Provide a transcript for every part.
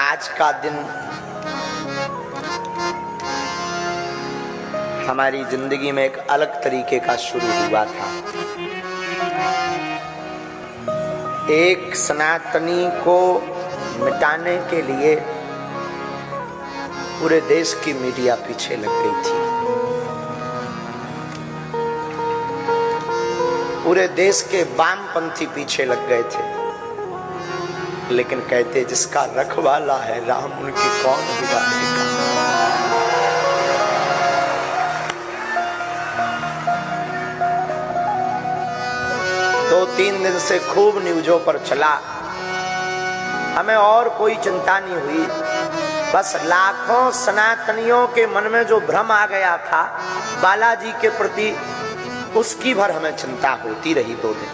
आज का दिन हमारी जिंदगी में एक अलग तरीके का शुरू हुआ था। एक सनातनी को मिटाने के लिए पूरे देश की मीडिया पीछे लग गई थी। पूरे देश के वामपंथी पीछे लग गए थे, लेकिन कहते जिसका रखवाला है राम, उनकी कौन बिगाड़ेगा। दो तीन दिन से खूब न्यूज़ों पर चला, हमें और कोई चिंता नहीं हुई। बस लाखों सनातनियों के मन में जो भ्रम आ गया था बालाजी के प्रति, उसकी भर हमें चिंता होती रही 2 दिन।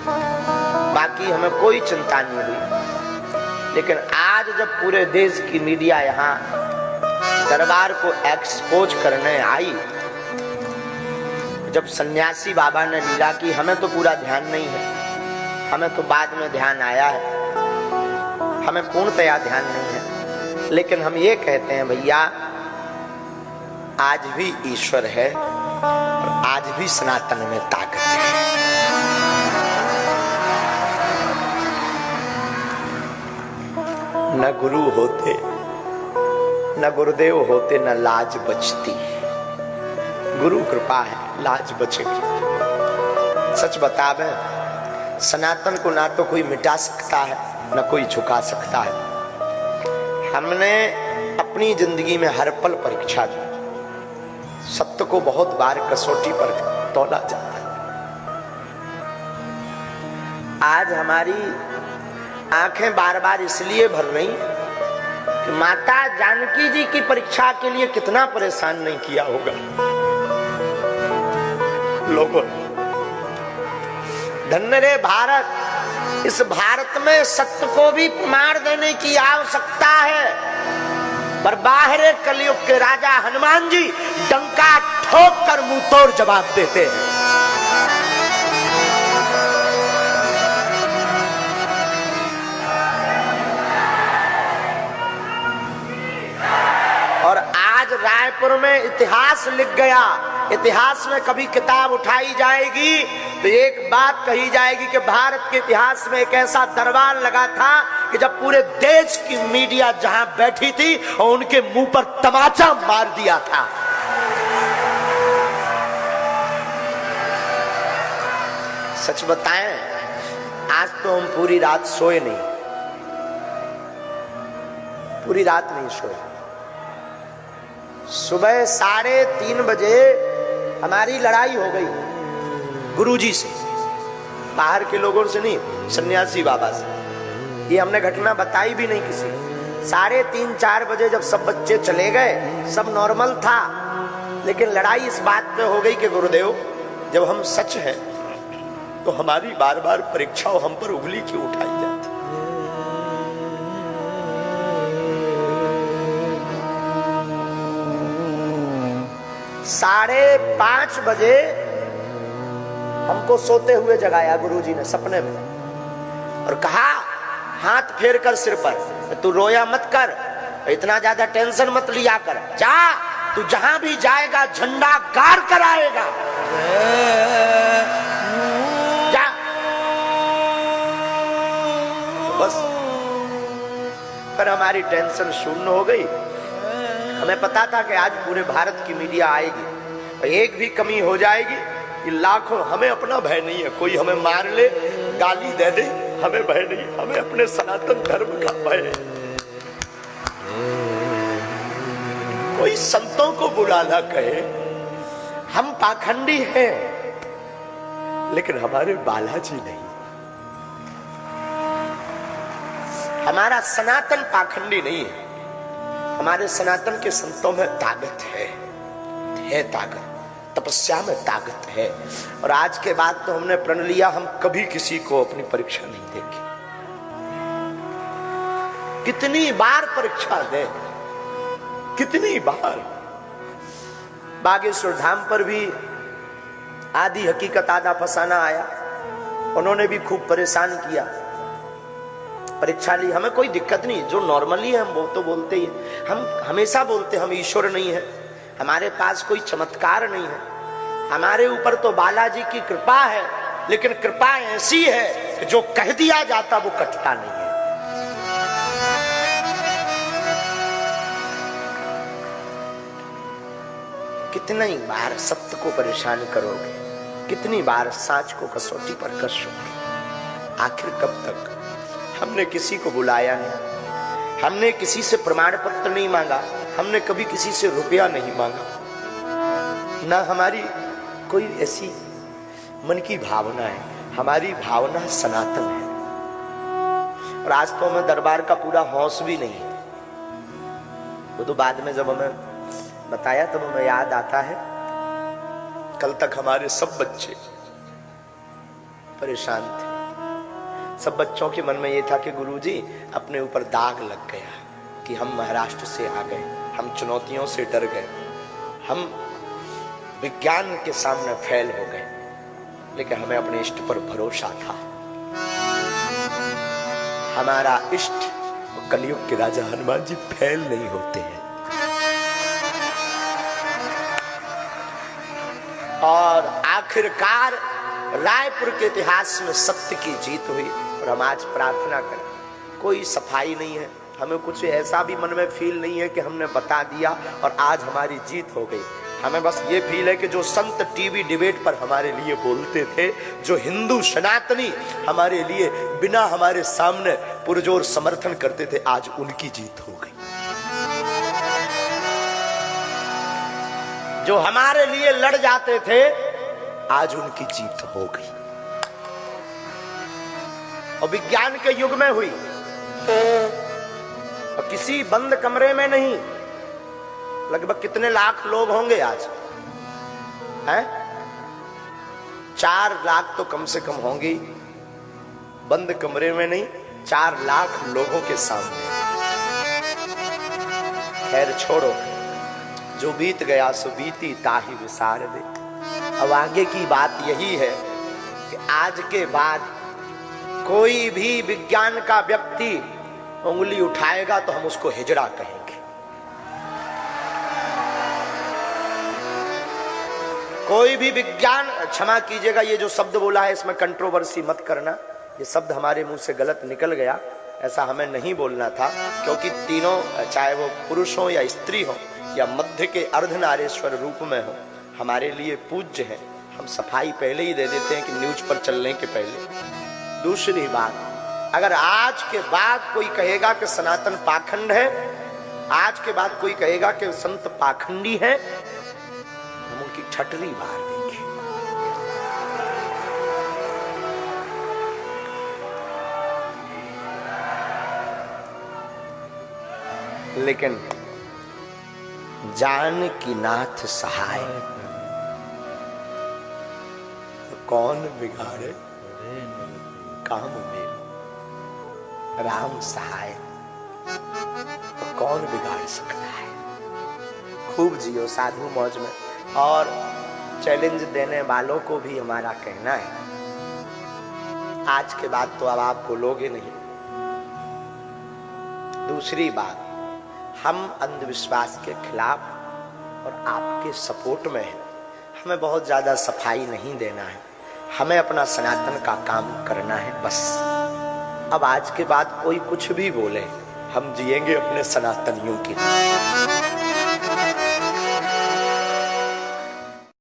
बाकी हमें कोई चिंता नहीं हुई। लेकिन आज जब पूरे देश की मीडिया यहाँ दरबार को एक्सपोज करने आई, जब सन्यासी बाबा ने लीला की, हमें तो पूरा ध्यान नहीं है, हमें तो बाद में ध्यान आया है, हमें पूर्णतया ध्यान नहीं है। लेकिन हम ये कहते हैं भैया, आज भी ईश्वर है और आज भी सनातन में ताकत है। न गुरु होते, न गुरुदेव होते, न लाज बचती। गुरु कृपा है, लाज बचेगी। सच बतावे, सनातन को ना तो कोई मिटा सकता है, न कोई झुका सकता है। हमने अपनी जिंदगी में हर पल परीक्षा दी। सत्य को बहुत बार कसौटी पर तौला जाता है। आज हमारी आंखें बार बार इसलिए भर रही कि माता जानकी जी की परीक्षा के लिए कितना परेशान नहीं किया होगा लोगों। धन्य रे भारत, इस भारत में सत्य को भी मार देने की आवश्यकता है, पर बाहर कलयुग के राजा हनुमान जी डंका ठोक कर मुंह तोड़ जवाब देते हैं। और आज रायपुर में इतिहास लिख गया। इतिहास में कभी किताब उठाई जाएगी तो एक बात कही जाएगी कि भारत के इतिहास में एक ऐसा दरबार लगा था कि जब पूरे देश की मीडिया जहां बैठी थी और उनके मुंह पर तमाचा मार दिया था। सच बताएं, आज तो हम पूरी रात सोए नहीं, पूरी रात नहीं सोए। सुबह 3:30 बजे हमारी लड़ाई हो गई गुरुजी से, बाहर के लोगों से नहीं, सन्यासी बाबा से। ये हमने घटना बताई भी नहीं किसी। 3:30-4 बजे जब सब बच्चे चले गए, सब नॉर्मल था, लेकिन लड़ाई इस बात पे हो गई कि गुरुदेव, जब हम सच हैं तो हमारी बार बार परीक्षा हम पर उंगली क्यों उठाई जाती। 5:30 बजे हमको सोते हुए जगाया गुरुजी ने सपने में और कहा, हाथ फेर कर सिर पर, तू रोया मत कर, इतना ज्यादा टेंशन मत लिया कर, जा, तू जहां भी जाएगा झंडा गाड़ कर आएगा, जा। बस पर हमारी टेंशन शून्य हो गई। हमें पता था कि आज पूरे भारत की मीडिया आएगी और एक भी कमी हो जाएगी कि लाखों, हमें अपना भय नहीं है, कोई हमें मार ले, गाली दे दे, हमें भय नहीं, हमें अपने सनातन धर्म का भय है। कोई संतों को बुरा ना कहे, हम पाखंडी हैं, लेकिन हमारे बालाजी नहीं। हमारा सनातन पाखंडी नहीं है। हमारे सनातन के संतों में ताकत है ताकत, तपस्या में ताकत है। और आज के बाद तो हमने प्रण लिया, हम कभी किसी को अपनी परीक्षा नहीं देंगे। कितनी बार परीक्षा दें, कितनी बार। बागेश्वर धाम पर भी आधी हकीकत आधा फसाना आया, उन्होंने भी खूब परेशान किया। परीक्षा ली, हमें कोई दिक्कत नहीं, जो नॉर्मली है हम वो तो बोलते ही है। हम हमेशा बोलते हम ईश्वर नहीं है, हमारे पास कोई चमत्कार नहीं है, हमारे ऊपर तो बालाजी की कृपा है, लेकिन कृपा ऐसी है कि जो कह दिया जाता वो कटता नहीं है। कितनी बार सत्य को परेशान करोगे, कितनी बार साच को कसौटी पर कसोगे, आखिर कब तक? हमने किसी को बुलाया नहीं, हमने किसी से प्रमाण पत्र नहीं मांगा, हमने कभी किसी से रुपया नहीं मांगा, ना हमारी कोई ऐसी मन की भावना है, हमारी भावना सनातन है। और आज तो हमें दरबार का पूरा होश भी नहीं है। वो तो बाद में जब हमें बताया तब हमें याद आता है, कल तक हमारे सब बच्चे परेशान थे। सब बच्चों के मन में ये था कि गुरुजी अपने ऊपर दाग लग गया कि हम महाराष्ट्र से आ गए, हम चुनौतियों से डर गए, हम विज्ञान के सामने फेल हो गए, लेकिन हमें अपने इष्ट पर भरोसा था। हमारा इष्ट कलयुग के राजा हनुमान जी फेल नहीं होते हैं। और आखिरकार रायपुर के इतिहास में सत्य की जीत हुई। और हम आज प्रार्थना करें, कोई सफाई नहीं है, हमें कुछ ऐसा भी मन में फील नहीं है कि हमने बता दिया और आज हमारी जीत हो गई। हमें बस ये फील है कि जो संत टीवी डिबेट पर हमारे लिए बोलते थे, जो हिंदू सनातनी हमारे लिए बिना हमारे सामने पुरजोर समर्थन करते थे, आज उनकी जीत हो गई। जो हमारे लिए लड़ जाते थे, आज उनकी जीत हो गई। और विज्ञान के युग में हुई, और किसी बंद कमरे में नहीं। लगभग कितने लाख लोग होंगे आज हैं? 4 लाख तो कम से कम होंगे, बंद कमरे में नहीं, 4 लाख लोगों के सामने। खैर छोड़ो, जो बीत गया सो बीती ताही विसार दे। अब आगे की बात यही है कि आज के बाद कोई भी विज्ञान का व्यक्ति उंगली उठाएगा तो हम उसको हिजड़ा कहेंगे। कोई भी विज्ञान, क्षमा कीजिएगा ये जो शब्द बोला है इसमें कंट्रोवर्सी मत करना, ये शब्द हमारे मुंह से गलत निकल गया, ऐसा हमें नहीं बोलना था। क्योंकि तीनों, चाहे वो पुरुष हो या स्त्री हो या मध्य के अर्धनारेश्वर रूप में हो, हमारे लिए पूज्य है। हम सफाई पहले ही दे देते हैं कि न्यूज पर चलने के पहले। दूसरी बात, अगर आज के बाद कोई कहेगा कि सनातन पाखंड है, आज के बाद कोई कहेगा कि संत पाखंडी है, हम उनकी छटरी बाहर देंगे। लेकिन जानकी नाथ सहाय, कौन बिगाड़े काम मेरा, राम सहाय तो कौन बिगाड़ सकता है। खूब जियो साधु मौज में। और चैलेंज देने वालों को भी हमारा कहना है, आज के बाद तो अब आप बोलोगे नहीं। दूसरी बात, हम अंधविश्वास के खिलाफ और आपके सपोर्ट में हैं। हमें बहुत ज्यादा सफाई नहीं देना है, हमें अपना सनातन का काम करना है बस। अब आज के बाद कोई कुछ भी बोले, हम जिएंगे अपने सनातनियों की।